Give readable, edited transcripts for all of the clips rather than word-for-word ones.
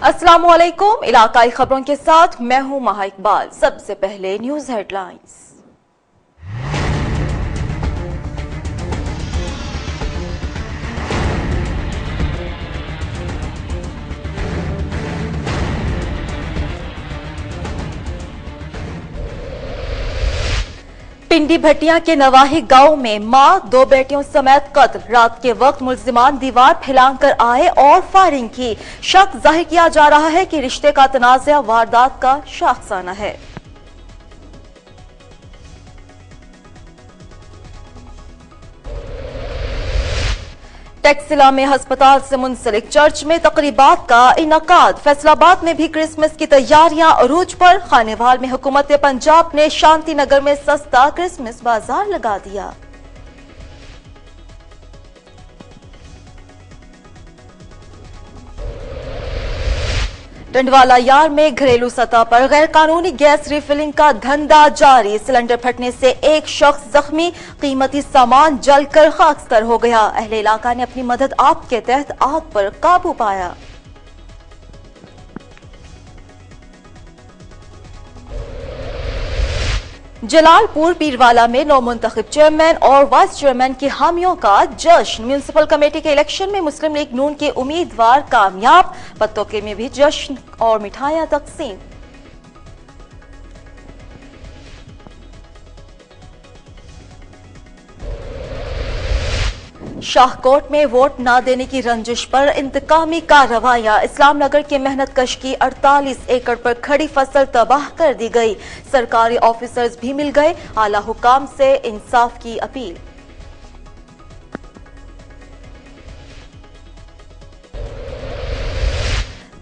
अस्सलामुअलैकुम। इलाकाई खबरों के साथ मैं हूं महा इकबाल। सबसे पहले न्यूज हेडलाइंस। पिंडी भटिया के नवाही गांव में मां 2 बेटियों समेत कत्ल। रात के वक्त मुल्जिमान दीवार फैलाकर आए और फायरिंग की। शक जाहिर किया जा रहा है कि रिश्ते का तनाज़ा वारदात का शाखसाना है। टेक्सिला में अस्पताल से मुंसलिक चर्च में तकरीबात का इनकाद। फैसलाबाद में भी क्रिसमस की तैयारियां अरूज पर। खानेवाल में हुकूमत पंजाब ने शांति नगर में सस्ता क्रिसमस बाजार लगा दिया। टंडवाला यार में घरेलू सतह पर गैर कानूनी गैस रिफिलिंग का धंधा जारी। सिलेंडर फटने से एक शख्स जख्मी। कीमती सामान जलकर खाकस्तर हो गया। अहले इलाका ने अपनी मदद आप के तहत आग पर काबू पाया। जलालपुर पीरवाला में नौमुंतखब चेयरमैन और वाइस चेयरमैन की हामियों का जश्न। म्यूनिसिपल कमेटी के इलेक्शन में मुस्लिम लीग नून के उम्मीदवार कामयाब। पत्तोके में भी जश्न और मिठाइयां तकसीम। शाहकोट में वोट न देने की रंजिश पर इंतकामी कार्रवाइयां। इस्लाम नगर के मेहनत कश की 48 एकड़ पर खड़ी फसल तबाह कर दी गई। सरकारी ऑफिसर्स भी मिल गए। आला हुकाम से इंसाफ की अपील।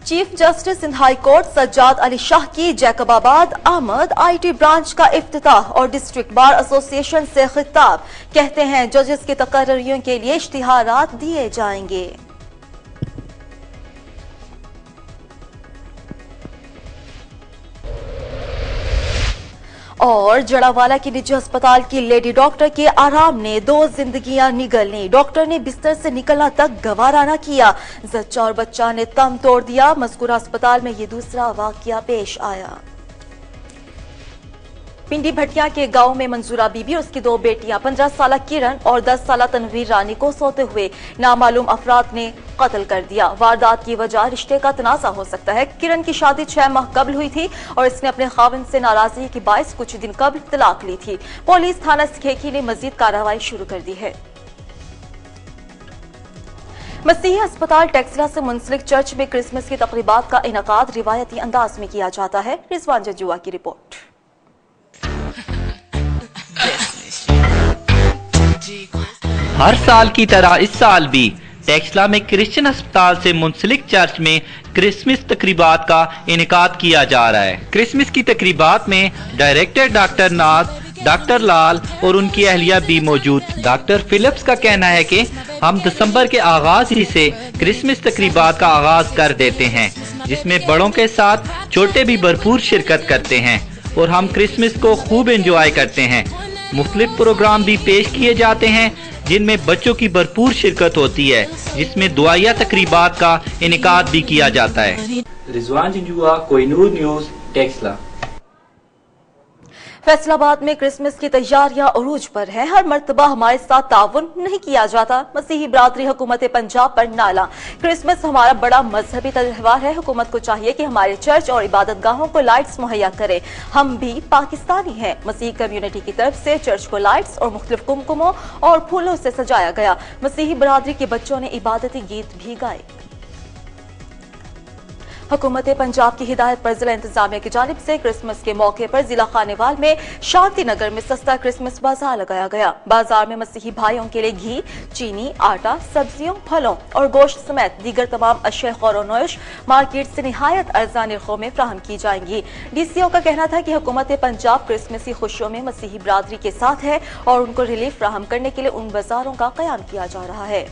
Chief justice Sindh high court Sajjad Ali Shah की जैकबाबाद आमद। आईटी ब्रांच का इफ्तिताह और डिस्ट्रिक्ट बार एसोसिएशन से खिताब। कहते हैं जजेस की तकर्रियों के लिए इश्तिहारात दिए जाएंगे। और जड़ावाला की निजी अस्पताल की लेडी डॉक्टर के आराम ने 2 जिंदगियां निगलनी। डॉक्टर ने बिस्तर से निकलना तक गवारा न किया। जच्चा और बच्चा ने दम तोड़ दिया। मज़कूरा अस्पताल में ये दूसरा वाकया पेश आया। पिंडी भटिया के गांव में मंजूरा बीबी और उसकी 2 बेटियां 15 साल किरण और 10 साल तनवीर रानी को सोते हुए नामालूम अफराद ने कत्ल कर दिया। वारदात की वजह रिश्ते का तनाज़ा हो सकता है। किरण की शादी 6 माह कबल हुई थी और इसने अपने खाविंद से नाराजगी के बायस कुछ दिन कबल तलाक ली थी। पुलिस थाना सखेकी ने मजीद कार्रवाई शुरू कर दी है। मसीही अस्पताल टेक्सिला से मुंसलिक चर्च में क्रिसमस की तकरीबात का इनकाद रिवायती अंदाज में किया जाता है। रिजवान जजुआ की रिपोर्ट। हर साल की तरह इस साल भी टेक्सला में क्रिश्चियन अस्पताल से मुंसलिक चर्च में क्रिसमस तकरीबात का इनेकाद किया जा रहा है। क्रिसमस की तकरीबात में डायरेक्टर डॉक्टर नाज, डॉक्टर लाल और उनकी अहलिया भी मौजूद। डॉक्टर फिलिप्स का कहना है कि हम दिसंबर के आगाज ही से क्रिसमस तकरीबात का आगाज कर देते हैं, जिसमें बड़ों के साथ छोटे भी भरपूर शिरकत करते हैं और हम क्रिसमस को खूब एंजॉय करते हैं। मुख्तलिफ प्रोग्राम भी पेश किए जाते हैं जिनमें बच्चों की भरपूर शिरकत होती है, जिसमें दुआया तकरीबात का इनेकाद भी किया जाता है। रिजवान जजुआ, कोहिनूर न्यूज़, टेक्सला। फैसलाबाद में क्रिसमस की तैयारियां अरूज पर है। हर मर्तबा हमारे साथ ताउन नहीं किया जाता। मसीही बरादरी हुकूमत पंजाब पर नाला। क्रिसमस हमारा बड़ा मजहबी त्यौहार है। हुकूमत को चाहिए कि हमारे चर्च और इबादत गाहों को लाइट्स मुहैया करे। हम भी पाकिस्तानी हैं। मसीही कम्युनिटी की तरफ से चर्च को लाइट्स और मुख्तलिफ कुमकुमों और फूलों से सजाया गया। मसीही बरादरी के बच्चों ने इबादती गीत भी गाए। हुकूमत पंजाब की हिदायत पर जिला इंतजामिया की जानिब से क्रिसमस के मौके पर जिला खानेवाल में शांति नगर में सस्ता क्रिसमस बाजार लगाया गया। बाजार में मसीही भाइयों के लिए घी, चीनी, आटा, सब्जियों, फलों और गोश्त समेत दीगर तमाम अशय खौर-ओ-नोश मार्केट से निहायत अर्जा निर्खों में फ्राहम की जाएंगी। डीसीओ का कहना था कि हुकूमत पंजाब क्रिसमसी खुशियों में मसीही बरादरी के साथ है और उनको रिलीफ फ्राहम करने के लिए उन बाजारों का कयाम किया जा रहा है।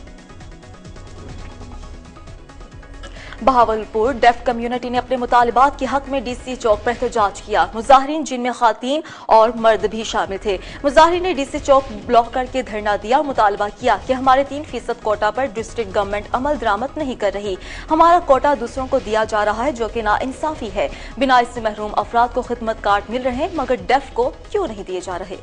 बहावलपुर डेफ कम्युनिटी ने अपने मुतालिबात के हक में डीसी चौक पर एहतजाज किया। मुजाहिरीन जिनमें खातीन और मर्द भी शामिल थे। मुजाहिरीन ने डीसी चौक ब्लॉक करके धरना दिया और मुतालबा किया कि हमारे 3% कोटा पर डिस्ट्रिक्ट गवर्नमेंट अमल दरामद नहीं कर रही। हमारा कोटा दूसरों को दिया जा रहा है जो कि नाइंसाफी है। बिना इससे महरूम अफराद को खिदमत कार्ड मिल रहे हैं मगर डेफ को क्यों नहीं दिए जा रहे।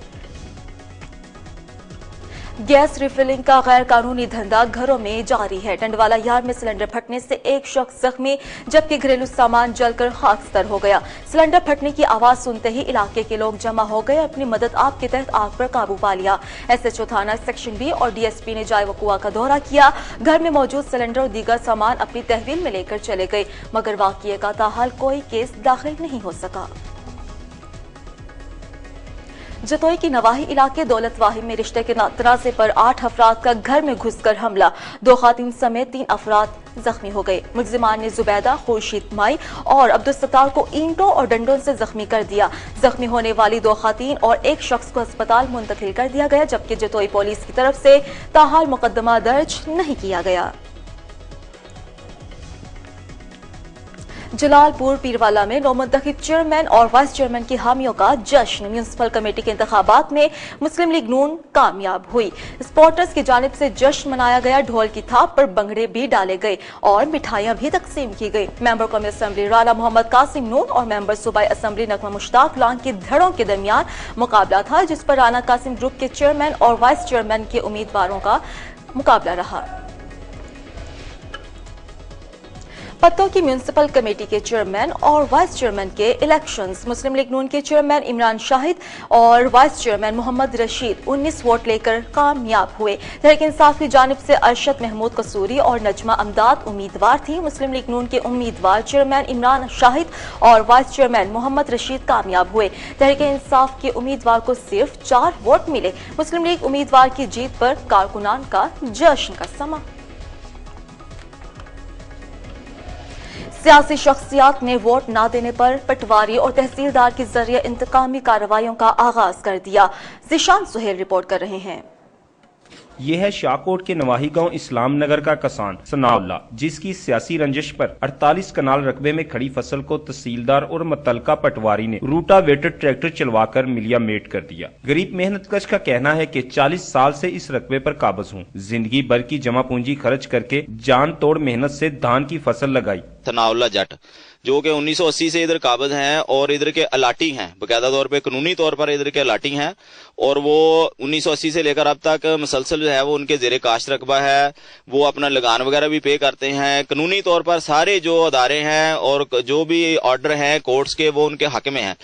गैस रिफिलिंग का गैर कानूनी धंधा घरों में जारी है। टंडवाला यार्ड में सिलेंडर फटने से एक शख्स जख्मी जबकि घरेलू सामान जलकर खाकस्तर हो गया। सिलेंडर फटने की आवाज सुनते ही इलाके के लोग जमा हो गए। अपनी मदद आप के तहत आग पर काबू पा लिया। SHO थाना सेक्शन B और DSP ने जाय वकुआ का दौरा किया। घर में मौजूद सिलेंडर और दीगर सामान अपनी तहवील में लेकर चले गए मगर वाकये का ताहाल कोई केस दाखिल नहीं हो सका। जतोई की नवाही इलाके दौलत वाही में रिश्ते के तनाजे पर 8 अफराद का घर में घुसकर हमला। 2 खातिन समेत 3 अफराद जख्मी हो गए। मुल्जिमान ने जुबैदा, खुर्शीद माई और अब्दुल सत्तार को ईंटों और डंडों से जख्मी कर दिया। जख्मी होने वाली 2 खातिन और एक शख्स को अस्पताल मुंतकिल कर दिया गया जबकि जतोई पुलिस की तरफ से ताहाल मुकदमा दर्ज नहीं किया गया। जलालपुर पीरवाला में नौमुंतखब चेयरमैन और वाइस चेयरमैन की हामियों का जश्न। म्यूनिसिपल कमेटी के इंतखाबात में मुस्लिम लीग नून कामयाब हुई। सपोर्टर्स की जानिब से जश्न मनाया गया। ढोल की थाप पर भंगड़े भी डाले गए और मिठाइयां भी तकसीम की गई। मेंबर कौमी असम्बली राना मोहम्मद कासिम नून और मेंबर सूबाई असम्बली नगमा मुश्ताक लांग के धड़ों के दरमियान मुकाबला था जिस पर राना कासिम ग्रुप के चेयरमैन और वाइस चेयरमैन के उम्मीदवारों का मुकाबला रहा। पत्तों की म्यूनिसिपल कमेटी के चेयरमैन और वाइस चेयरमैन के इलेक्शंस। मुस्लिम लीग नून के चेयरमैन इमरान शाहिद और vice chairman Mohammad Rashid 19 vote लेकर कामयाब हुए। तहरीक इंसाफ की जानिब से अरशद महमूद कसूरी और नजमा अमदाद उम्मीदवार थी। मुस्लिम लीग नून के उम्मीदवार चेयरमैन इमरान शाहिद और वाइस चेयरमैन मोहम्मद रशीद कामयाब हुए। तहरीक इंसाफ के उम्मीदवार को सिर्फ 4 वोट मिले। मुस्लिम लीग उम्मीदवार की जीत पर कारकुनान का जश्न का समा। सियासी शख्सियात ने वोट न देने पर पटवारी और तहसीलदार के जरिए इंतकामी कार्रवाइयों का आगाज कर दिया। जिशान सुहेल रिपोर्ट कर रहे हैं। यह है शाहकोट के नवाही गांव इस्लाम नगर का किसान सनाउल्लाह, जिसकी सियासी रंजिश पर 48 कनाल रकबे में खड़ी फसल को तहसीलदार और मुतल्लिका पटवारी ने रूटावेटर ट्रैक्टर चलवाकर मिलिया मेट कर दिया। गरीब मेहनतकश का कहना है कि 40 साल से इस रकबे पर काबज हूँ। जिंदगी भर की जमा पूंजी खर्च करके जान तोड़ मेहनत से धान की फसल लगाई। सनाउल्लाह जट जो कि 1980 से इधर काबिज हैं और इधर के अलाटी हैं, बकायदा तौर पे कानूनी तौर पर इधर के अलाटी हैं और वो 1980 से लेकर अब तक मुसलसल जो है वो उनके जेरे काश्त रकबा है। वो अपना लगान वगैरह भी पे करते हैं। कानूनी तौर पर सारे जो अदारे हैं और जो भी ऑर्डर हैं कोर्ट्स के वो उनके हक में हैं।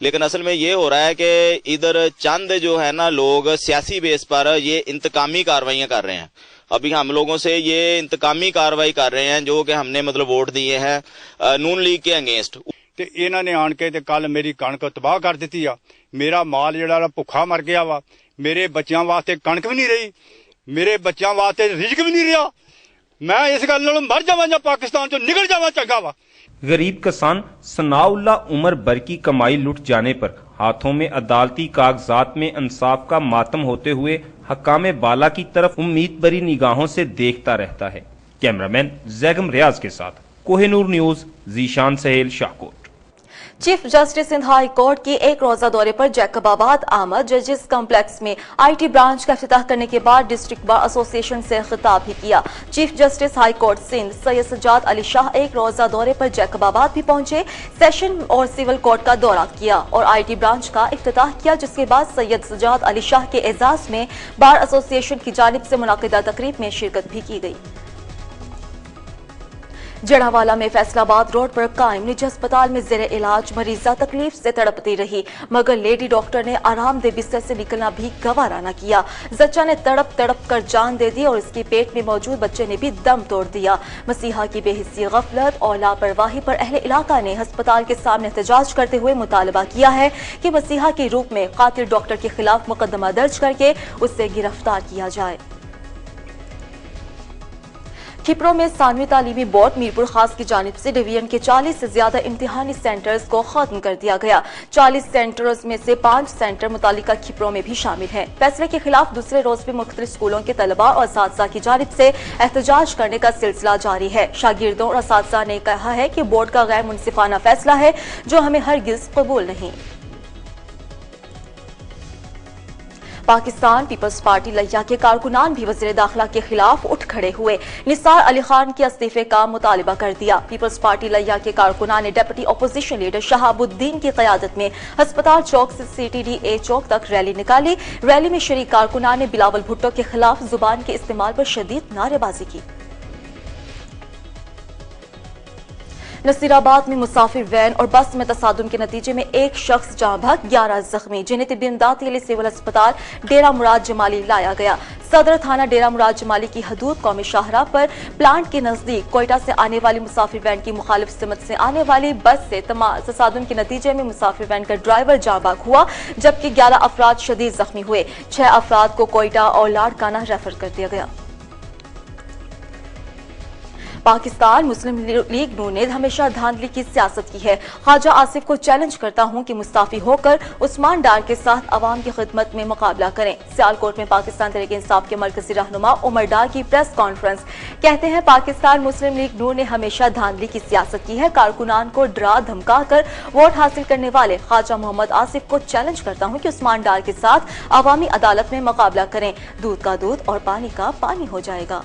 लेकिन असल में ये हो रहा है कि इधर चंद जो है ना लोग सियासी बेस पर ये इंतकामी कार्रवाइयां कर रहे हैं। अभी हम लोगों से ये इंतकामी कार्रवाई कर रहे हैं जो कि हमने मतलब वोट दिए हैं नून लीग के अगेंस्ट। ਤੇ ਇਹਨਾਂ ਨੇ ਆਣ ਕੇ ਤੇ ਕੱਲ ਮੇਰੀ ਕਣਕ ਤਬਾਹ ਕਰ ਦਿੱਤੀ ਆ। ਮੇਰਾ ਮਾਲ ਜਿਹੜਾ ਭੁੱਖਾ ਮਰ ਗਿਆ ਵਾ। ਮੇਰੇ ਬੱਚਿਆਂ ਵਾਸਤੇ ਕਣਕ ਵੀ ਨਹੀਂ ਰਹੀ। ਮੇਰੇ ਬੱਚਿਆਂ ਵਾਸਤੇ ਰਿਜ਼ਕ ਵੀ ਨਹੀਂ ਰਿਹਾ। ਮੈਂ ਇਸ ਗੱਲ ਨਾਲ ਮਰ ਜਾਵਾਂ ਜਾਂ ਪਾਕਿस्तान ਚੋਂ ਨਿਕਲ जावा चंगा वा। गरीब किसान सनाउल्लाह उमर भर की कमाई लुट जाने पर हाथों में अदालती कागजात में इंसाफ का मातम होते हुए हकामे बाला की तरफ उम्मीद भरी निगाहों से देखता रहता है। कैमरामैन जैगम रियाज के साथ Kohinoor news, Zeeshan Sahel, Shahkot. Chief justice Sindh high court की एक रोजा दौरे पर जैकबाबाद आमद। जजेस कॉम्प्लेक्स में IT ब्रांच का इफ्तिताह करने के बाद डिस्ट्रिक्ट बार एसोसिएशन से खिताब भी किया। Chief justice high court Sindh Syed Sajjad Ali Shah एक रोजा दौरे पर जैकबाबाद भी पहुंचे। सेशन और सिविल कोर्ट का दौरा किया और IT ब्रांच का इफ्तिताह किया जिसके बाद सैयद सज्जाद अली शाह के एजाज में बार एसोसिएशन की जानिब से मुनाकिदा तकरीब में शिरकत भी की गई। जड़ावाला में फैसलाबाद रोड पर कायम निजी अस्पताल में जेर इलाज मरीजा तकलीफ से तड़पती रही मगर लेडी डॉक्टर ने आरामदेह बिस्तर से निकलना भी गवारा न किया। जच्चा ने तड़प तड़प कर जान दे दी और इसके पेट में मौजूद बच्चे ने भी दम तोड़ दिया। मसीहा की बेहिस्सी, गफलत और लापरवाही पर अहले इलाका ने अस्पताल के सामने एहतजाज करते हुए मुतालबा किया है कि मसीहा के रूप में कातिल डॉक्टर के खिलाफ मुकदमा दर्ज करके उससे गिरफ्तार किया जाए। खिपरों में सानवी तालीमी बोर्ड मीरपुर खास की जानिब से डिवीजन के 40 से ज्यादा इम्तिहानी सेंटर्स को खत्म कर दिया गया। 40 सेंटर्स में से 5 सेंटर मुतालिका खिपरों में भी शामिल हैं। फैसले के खिलाफ दूसरे रोज भी मुख्तलिफ स्कूलों के तलबा और असातिज़ा की जानिब से एहतजाज करने का सिलसिला जारी है। शागिर्दों और असातिज़ा ने कहा है कि बोर्ड का गैर मुनसिफाना फैसला है जो हमें हरगिज कबूल नहीं। पाकिस्तान पीपल्स पार्टी लैया के कारकुनान भी वज़ीर दाखिला के खिलाफ उठ खड़े हुए। निसार अली खान के इस्तीफे का मुतालिबा कर दिया। पीपल्स पार्टी लैया के कारकुनान ने डिप्टी अपोजिशन लीडर शहाबुद्दीन की क़यादत में अस्पताल चौक से CTDA चौक तक रैली निकाली। रैली में शरीक कारकुनान ने बिलावल भुट्टो के खिलाफ जुबान के इस्तेमाल पर शदीद नारेबाजी की। नसीराबाद में मुसाफिर वैन और बस में तसादुम के नतीजे में एक शख्स जहां भाग 11 जख्मी, जिन्हें तिब्बी इमदाद के लिए सिविल अस्पताल डेरा मुराद जमाली लाया गया। सदर थाना डेरा मुराद जमाली की हदूद कौमी शाहराह पर प्लांट के नजदीक कोयटा से आने वाली मुसाफिर वैन की मुखालिफ सिमत से आने वाली बस से तसादुम के नतीजे में मुसाफिर वैन का ड्राइवर जाँ बाग हुआ, जबकि 11 अफराद शदीद जख्मी हुए। 6 अफराद को कोयटा और लाड़काना रेफर कर दिया गया। पाकिस्तान मुस्लिम लीग नून ने हमेशा धांधली की सियासत की है। ख्वाजा आसिफ को चैलेंज करता हूं कि मुस्ताफी होकर उस्मान डार के साथ अवाम की खिदमत में मुकाबला करें। सियालकोट में पाकिस्तान तहरीक इंसाफ के मरकजी रहनुमा उमर डार की प्रेस कॉन्फ्रेंस। कहते हैं पाकिस्तान मुस्लिम लीग नून ने हमेशा धांधली की सियासत की है। कारकुनान को डरा धमका कर वोट हासिल करने वाले ख्वाजा मोहम्मद आसिफ को चैलेंज करता हूं कि उस्मान डार के साथ अवामी अदालत में मुकाबला करें। दूध का दूध और पानी का पानी हो जाएगा।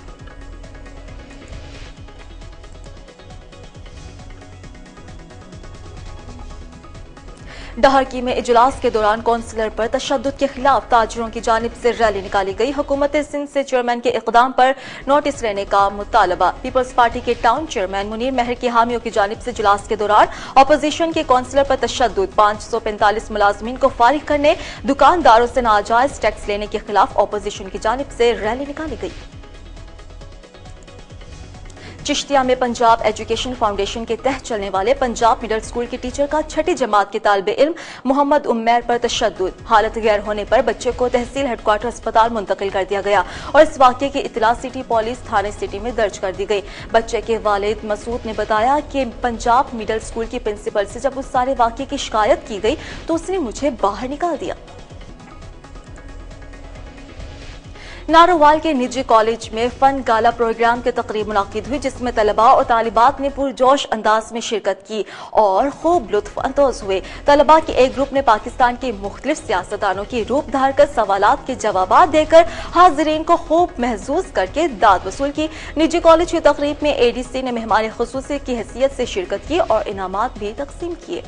डहरकी में इजलास के दौरान कौंसलर पर तशद्दुद के खिलाफ ताजरों की जानिब से रैली निकाली गई। हुकूमत सिंध से चेयरमैन के इकदाम पर नोटिस लेने का मुतालबा। पीपल्स पार्टी के टाउन चेयरमैन मुनीर महर की हामियों की जानिब से इजलास के दौरान अपोजिशन के कौंसलर पर तशद्दुद, 545 मुलाजमीन को फारिग करने, दुकानदारों से नाजायज टैक्स लेने के खिलाफ अपोजिशन की जानिब से रैली निकाली गई। चिश्तिया में पंजाब एजुकेशन फाउंडेशन के तहत चलने वाले पंजाब मिडिल स्कूल के टीचर का 6ठी जमात के तालिबे इल्म मोहम्मद उम्मैर पर तशद्दुद, हालत गैर होने पर बच्चे को तहसील हेडक्वार्टर अस्पताल मुंतकिल कर दिया गया और इस वाक़े की इत्तला सिटी पुलिस थाने सिटी में दर्ज कर दी गई। बच्चे के वालिद मसूद ने बताया कि पंजाब मिडिल स्कूल की प्रिंसिपल से जब उस सारे वाक़े की शिकायत की गई तो उसने मुझे बाहर निकाल दिया। नारोवाल के निजी कॉलेज में फन गाला प्रोग्राम की तकरीब मुनाकिद हुई, जिसमें तलबा और तालिबात ने पुरजोश अंदाज में शिरकत की और खूब लुत्फ अंदोज हुए। तलबा के एक ग्रुप ने पाकिस्तान के मुख्तलिफ सियासतदानों की रूप धार कर सवालात के जवाब देकर हाजिरीन को खूब महसूस करके दाद वसूल की। निजी कॉलेज की तकरीब में ADC ने मेहमान खुसूसी की हैसियत से शिरकत की और इनामात भी तकसीम किए।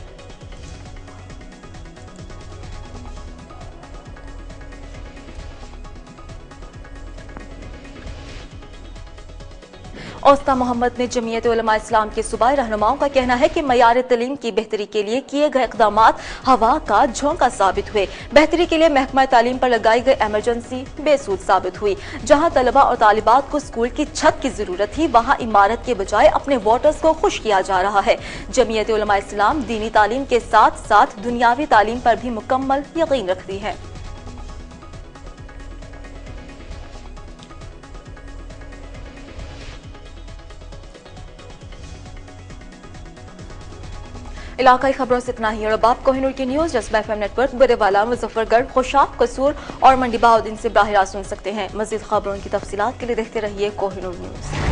औस्ता मोहम्मद ने जमीयत उलमा इस्लाम के सूबाई रहनुमाओं का कहना है कि मयार तलीम की बेहतरी के लिए किए गए इक़दामात हवा का झोंका साबित हुए। बेहतरी के लिए महकमा तालीम पर लगाई गई इमरजेंसी बेसूद साबित हुई। जहां तलबा और तालिबात को स्कूल की छत की जरूरत थी, वहां इमारत के बजाय अपने वोटर्स को खुश किया जा रहा है। जमीयत उलमा इस्लाम दीनी तालीम के साथ साथ दुनियावी तालीम पर भी मुकम्मल यकीन रखती है। इलाकाई खबरों से इतना ही और अब आप कोहिनूर की न्यूज जज्बा FM नेटवर्क बरेवाला, मुजफ्फरगढ़, खुशाब, कसूर और मंडी बहाउद्दीन से बराह रास्त सुन सकते हैं। मजीद खबरों की तफसीलात के लिए देखते रहिए कोहिनूर न्यूज।